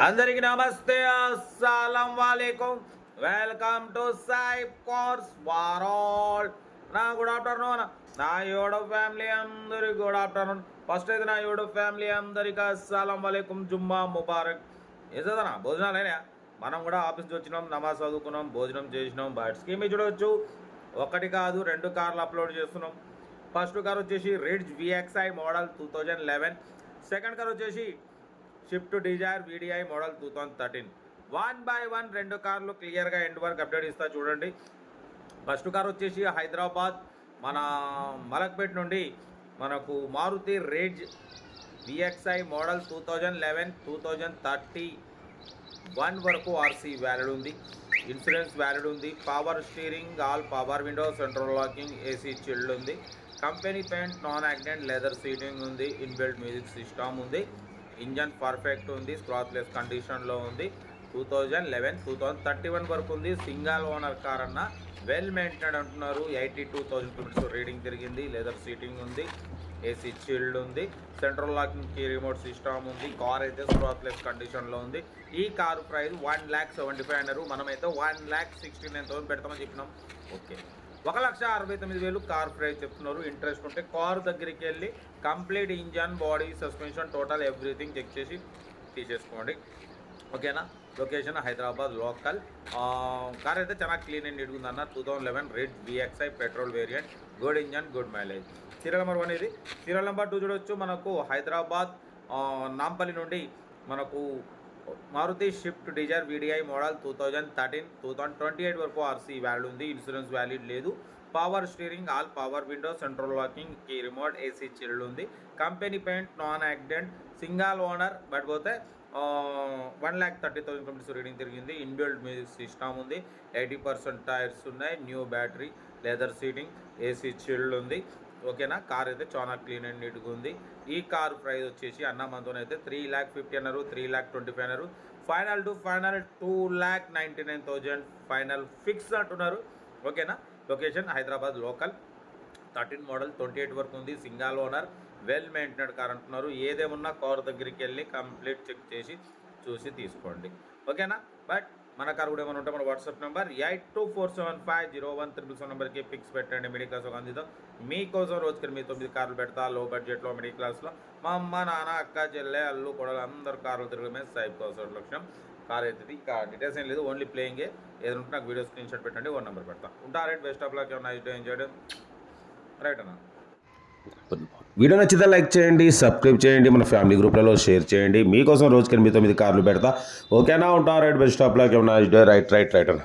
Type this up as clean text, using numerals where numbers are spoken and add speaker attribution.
Speaker 1: అందరికి నమస్తే, అస్సలం వాలేకుం. Welcome to Sai cars world. నా గుడ్ ఆఫ్టర్నూన్ నా యూట్యూబ్ ఫ్యామిలీ అందరికి గుడ్ ఆఫ్టర్నూన్. ఫస్ట్ అయితే నా యూట్యూబ్ ఫ్యామిలీ అందరికి అస్సలం వాలేకుం, జుమ్మా ముబారక్. ఏం చదవనా భోజనాలైనా? మనం కూడా ఆఫీస్ నుంచి వచ్చినాం, నమాజ్ చదువుకున్నాం, భోజనం చేసినాం. బట్ స్కీమ్ చూడవచ్చు, ఒకటి కాదు రెండు కార్లు అప్లోడ్ చేస్తున్నాం. ఫస్ట్ కార్ వచ్చేసి Ritz VXi model 2011. Second car వచ్చేసి Swift Dzire VDi model 2013. 1 by 1 రెండు కార్లు క్లియర్గా ఎండ్ వరకు అప్డేట్ ఇస్తా చూడండి. ఫస్ట్ కార్ వచ్చేసి హైదరాబాద్ మన మలక్పేట్ నుండి మనకు మారుతి రిడ్జ్ విఎక్స్ఐ మోడల్ 2011 2031 వరకు ఆర్సీ వ్యాలిడ్ ఉంది, ఇన్సూరెన్స్ వ్యాలిడ్ ఉంది, power steering, all power window, central locking, AC chilled ఉంది, company paint, non accident leather seating ఉంది, ఇన్బిల్ట్ మ్యూజిక్ సిస్టమ్ ఉంది, ఇంజన్ పర్ఫెక్ట్ ఉంది, స్క్రాచ్లెస్ కండిషన్లో ఉంది. 2011 2031 వరకు ఉంది. సింగల్ ఓనర్ కార్ అన్న, వెల్ మెయింటైన్ అంటున్నారు. 82,000 కిలోమీటర్స్ రీడింగ్ తిరిగింది, లెదర్ సీటింగ్ ఉంది, ఏసీ చిల్డ్ ఉంది, central locking key remote system ఉంది. కార్ అయితే స్క్రాచ్లెస్ కండిషన్లో ఉంది. ఈ కారు ప్రైస్ 1,75,000 అన్నారు. మనమైతే 1,69,000 పెడతామని చెప్పినాం. ఓకే, 1,69,000 కార్ ప్రైస్ చెప్తున్నారు. ఇంట్రెస్ట్ ఉంటే కారు దగ్గరికి వెళ్ళి complete engine, body, suspension, total everything check చేసి తీసేసుకోండి. ఓకేనా? Location Hyderabad local. కార్ అయితే చాలా క్లీన్ అండ్ నీట్గా ఉందన్న. 2011 red VXi petrol variant, good engine, good mileage. Serial number 1 ఇది. సీరియల్ నెంబర్ 2 చూడవచ్చు. మనకు హైదరాబాద్ నాంపల్లి నుండి మనకు Maruti Swift Dzire VDi model 2013 2028 వరకు ఆర్సీ వ్యాలిడ్ ఉంది, ఇన్సూరెన్స్ వ్యాలిడ్ లేదు, power steering, all power window, central locking, key remote, AC chilled ఉంది, company paint, non accident, single owner. But పోతే 1,30,000 కిలోమీటర్స్ రీడింగ్ తిరిగింది. ఇన్బిల్ట్ మ్యూజిక్ సిస్టమ్ ఉంది, 80% tyres ఉన్నాయి, new battery, leather seating, AC chilled ఉంది. ఓకేనా? Car అయితే చాలా clean and నీట్గా ఉంది. ఈ కార్ ప్రైస్ వచ్చేసి అన్న మనతోనైతే 3,50,000 అన్నారు, 3,25,000 అన్నారు. Final to final 2,99,000 final fix అంటున్నారు. ఓకేనా? లొకేషన్ హైదరాబాద్ లోకల్, 13 మోడల్ 28 వరకు ఉంది, single owner, well maintained car అంటున్నారు. ఏదేమున్నా కార్ దగ్గరికి వెళ్ళి కంప్లీట్ చెక్ చేసి చూసి తీసుకోండి. ఓకేనా? బట్ మన కార్ కూడా ఏమైనా ఉంటే మన వాట్సాప్ నెంబర్ 8247501377 నెంబర్కి పిక్స్ పెట్టండి. మిడిల్ క్లాస్ ఒక అందిద్దాం మీకోసం. రోజుకి మీ 9 కార్లు పెడతా, లో బడ్జెట్లో మిడిల్ క్లాస్లో. మా అమ్మ, నాన్న, అక్క, చెల్లె, అల్లు, కొడలు అందరు కార్లు తిరగడమే సాయి కోసం లక్ష్యం. కార్ అవుతుంది. ఇంకా డీటెయిల్స్ ఏం లేదు, ఓన్లీ ప్లేయింగే. ఏదైనా ఉంటే నాకు వీడియో స్క్రీన్ షాట్ పెట్టండి, 1 నెంబర్ పెడతా. ఉంటా. Right, best of luck, nice day, enjoy. Right అన్న.
Speaker 2: వీడియో నచ్చితే లైక్ చేయండి, సబ్స్క్రైబ్ చేయండి, మన ఫ్యామిలీ గ్రూప్లలో షేర్ చేయండి. మీకోసం రోజుకి 8-9 కార్లు పెడతా. ఓకేనా? ఉంటా. Right, best of luck, nice day. Right అన్న.